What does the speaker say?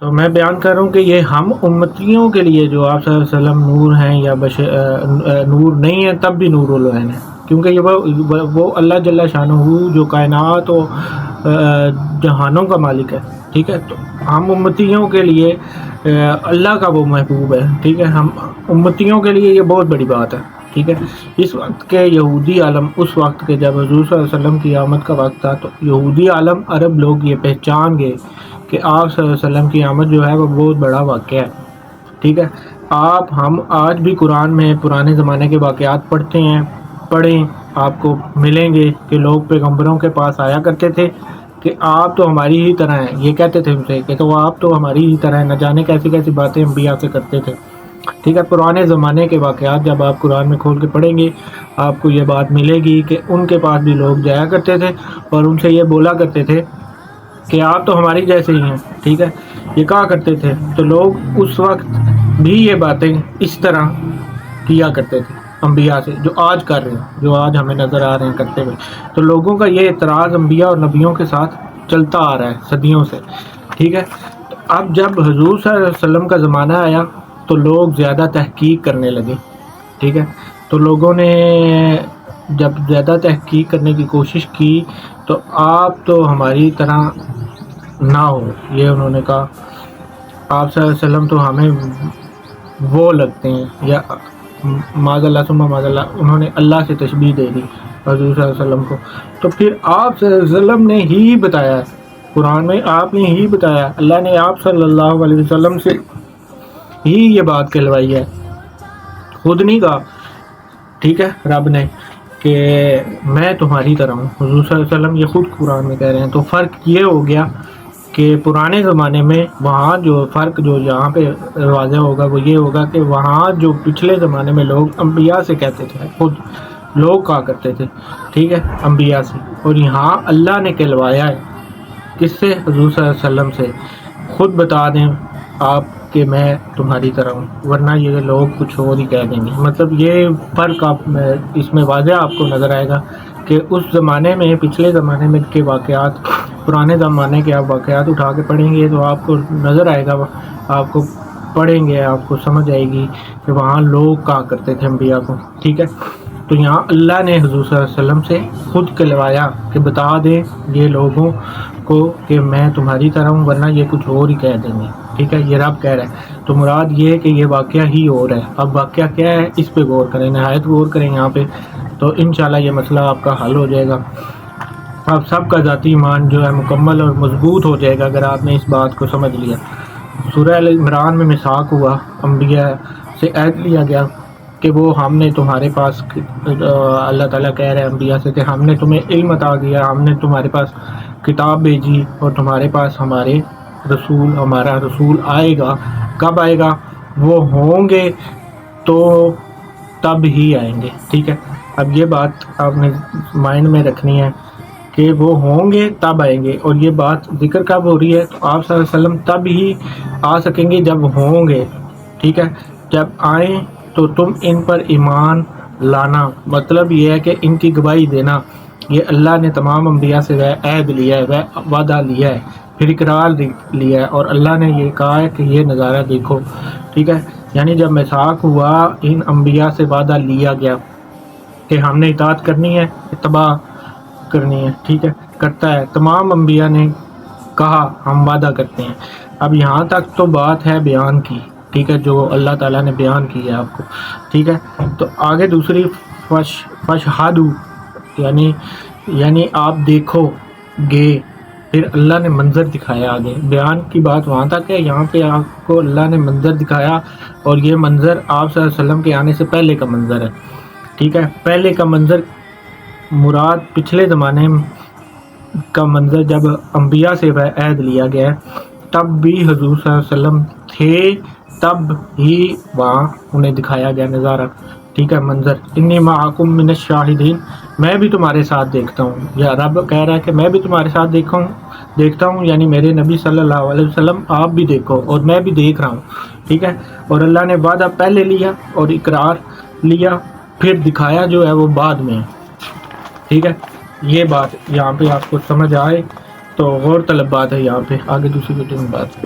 تو میں بیان کر رہا ہوں کہ یہ ہم امتیوں کے لیے جو آپ صلی اللہ علیہ وسلم نور ہیں یا نور نہیں ہیں تب بھی نور العین ہے، کیونکہ یہ وہ اللہ جل شانہ جو کائنات و جہانوں کا مالک ہے، ٹھیک ہے۔ تو ہم امتیوں کے لیے اللہ کا وہ محبوب ہے، ٹھیک ہے۔ ہم امتیوں کے لیے یہ بہت بڑی بات ہے، ٹھیک ہے۔ اس وقت کے یہودی عالم، اس وقت کے جب حضور صلی اللہ علیہ وسلم کی آمد کا وقت تھا، تو یہودی عالم عرب لوگ یہ پہچان گئے کہ آپ صلی اللہ علیہ وسلم کی آمد جو ہے وہ بہت بڑا واقعہ ہے، ٹھیک ہے۔ ہم آج بھی قرآن میں پرانے زمانے کے واقعات پڑھتے ہیں، پڑھیں آپ کو ملیں گے کہ لوگ پیغمبروں کے پاس آیا کرتے تھے کہ آپ تو ہماری ہی طرح ہیں، یہ کہتے تھے ان سے کہ تو آپ تو ہماری ہی طرح ہیں، نہ جانے کیسی کیسی باتیں انبیاء سے کرتے تھے، ٹھیک ہے۔ پرانے زمانے کے واقعات جب آپ قرآن میں کھول کے پڑھیں گے آپ کو یہ بات ملے گی کہ ان کے پاس بھی لوگ جایا کرتے تھے اور ان سے یہ بولا کرتے تھے کہ آپ تو ہماری جیسے ہی ہیں، ٹھیک ہے، یہ کہا کرتے تھے۔ تو لوگ اس وقت بھی یہ باتیں اس طرح کیا کرتے تھے انبیاء سے، جو آج کر رہے ہیں، جو آج ہمیں نظر آ رہے ہیں کرتے ہوئے۔ تو لوگوں کا یہ اعتراض انبیاء اور نبیوں کے ساتھ چلتا آ رہا ہے صدیوں سے، ٹھیک ہے۔ تو اب جب حضور صلی اللہ علیہ وسلم کا زمانہ آیا تو لوگ زیادہ تحقیق کرنے لگے، ٹھیک ہے۔ تو لوگوں نے جب زیادہ تحقیق کرنے کی کوشش کی تو آپ تو ہماری طرح نہ ہو، یہ انہوں نے کہا، آپ صلی اللہ علیہ وسلم تو ہمیں وہ لگتے ہیں، یا معاذ اللہ ثم معاذ اللہ، انہوں نے اللہ سے تشبیہ دے دی حضور صلی اللہ علیہ وسلم کو۔ تو پھر آپ صلی اللہ علیہ وسلم نے ہی بتایا، قرآن میں آپ نے ہی بتایا، اللہ نے آپ صلی اللہ علیہ وسلم سے ہی یہ بات کہلوائی ہے، خود نہیں کہا، ٹھیک ہے، رب نے کہ میں تمہاری طرح ہوں، حضور صلی اللہ علیہ وسلم یہ خود قرآن میں کہہ رہے ہیں۔ تو فرق یہ ہو گیا کہ پرانے زمانے میں وہاں جو فرق جو یہاں پہ واضح ہوگا وہ یہ ہوگا کہ وہاں جو پچھلے زمانے میں لوگ انبیاء سے کہتے تھے، خود لوگ کہا کرتے تھے، ٹھیک ہے، انبیاء سے، اور یہاں اللہ نے کہلوایا ہے کس سے؟ حضور صلی اللہ علیہ وسلم سے۔ خود بتا دیں آپ کہ میں تمہاری طرح ہوں، ورنہ یہ لوگ کچھ اور ہی کہہ دیں گے۔ مطلب یہ فرق آپ اس میں واضح آپ کو نظر آئے گا کہ اس زمانے میں، پچھلے زمانے میں کے واقعات، پرانے زمانے کے آپ واقعات اٹھا کے پڑھیں گے تو آپ کو نظر آئے گا، آپ کو پڑھیں گے آپ کو سمجھ آئے گی کہ وہاں لوگ کہا کرتے تھے انبیاء کو، ٹھیک ہے۔ تو یہاں اللہ نے حضور صلی اللہ علیہ وسلم سے خود کہلوایا کہ بتا دیں یہ لوگوں کو کہ میں تمہاری طرح ہوں، ورنہ یہ کچھ اور ہی کہہ دیں گے، ٹھیک ہے، یہ رب کہہ رہا ہے۔ تو مراد یہ ہے کہ یہ واقعہ ہی اور ہے۔ اب واقعہ کیا ہے اس پہ غور کریں، نہایت غور کریں یہاں پہ، تو انشاءاللہ یہ مسئلہ آپ کا حل ہو جائے گا۔ اب سب کا ذاتی ایمان جو ہے مکمل اور مضبوط ہو جائے گا اگر آپ نے اس بات کو سمجھ لیا۔ سورہ ال عمران میں میثاق ہوا، انبیاء سے عہد لیا گیا کہ وہ ہم نے تمہارے پاس، اللہ تعالیٰ کہہ رہے ہیں انبیاء سے کہ ہم نے تمہیں علم عطا کیا، ہم نے تمہارے پاس کتاب بھیجی، اور تمہارے پاس ہمارا رسول آئے گا۔ کب آئے گا؟ وہ ہوں گے تو تب ہی آئیں گے، ٹھیک ہے۔ اب یہ بات آپ نے مائنڈ میں رکھنی ہے کہ وہ ہوں گے تب آئیں گے، اور یہ بات ذکر کب ہو رہی ہے؟ تو آپ صلی اللہ علیہ وسلم تب ہی آ سکیں گے جب ہوں گے، ٹھیک ہے۔ جب آئیں تو تم ان پر ایمان لانا، مطلب یہ ہے کہ ان کی گواہی دینا۔ یہ اللہ نے تمام انبیاء سے عہد لیا ہے، وعدہ لیا ہے، پھر اقرار لیا ہے، اور اللہ نے یہ کہا ہے کہ یہ نظارہ دیکھو، ٹھیک ہے۔ یعنی جب میثاق ہوا، ان انبیاء سے وعدہ لیا گیا کہ ہم نے اطاعت کرنی ہے، اتباع کرنی ہے، ٹھیک ہے، کرتا ہے، تمام انبیاء نے کہا ہم وعدہ کرتے ہیں۔ اب یہاں تک تو بات ہے بیان کی، ٹھیک ہے، جو اللہ تعالیٰ نے بیان کی ہے آپ کو، ٹھیک ہے۔ تو آگے دوسری فشہدو، یعنی آپ دیکھو گے، پھر اللہ نے منظر دکھایا۔ آگے بیان کی بات وہاں تک ہے، یہاں پہ آپ کو اللہ نے منظر دکھایا، اور یہ منظر آپ صلی اللہ علیہ وسلم کے آنے سے پہلے کا منظر ہے، ٹھیک ہے۔ پہلے کا منظر مراد پچھلے زمانے کا منظر جب انبیاء سے عہد لیا گیا ہے، تب بھی حضور صلی اللہ علیہ وسلم تھے، تب ہی وہاں انہیں دکھایا گیا نظارہ، ٹھیک ہے، منظر۔ انی معکم من الشاہدین، میں بھی تمہارے ساتھ دیکھتا ہوں، یا رب کہہ رہا ہے کہ میں بھی تمہارے ساتھ دیکھتا ہوں، یعنی میرے نبی صلی اللہ علیہ وسلم آپ بھی دیکھو، اور میں بھی دیکھ رہا ہوں، ٹھیک ہے۔ اور اللہ نے وعدہ پہلے لیا اور اقرار لیا، پھر دکھایا جو ہے وہ بعد میں، ٹھیک ہے۔ یہ بات یہاں پہ آپ کو سمجھ آئے تو غور طلب بات ہے، یہاں پہ آگے دوسری ویڈیو میں بات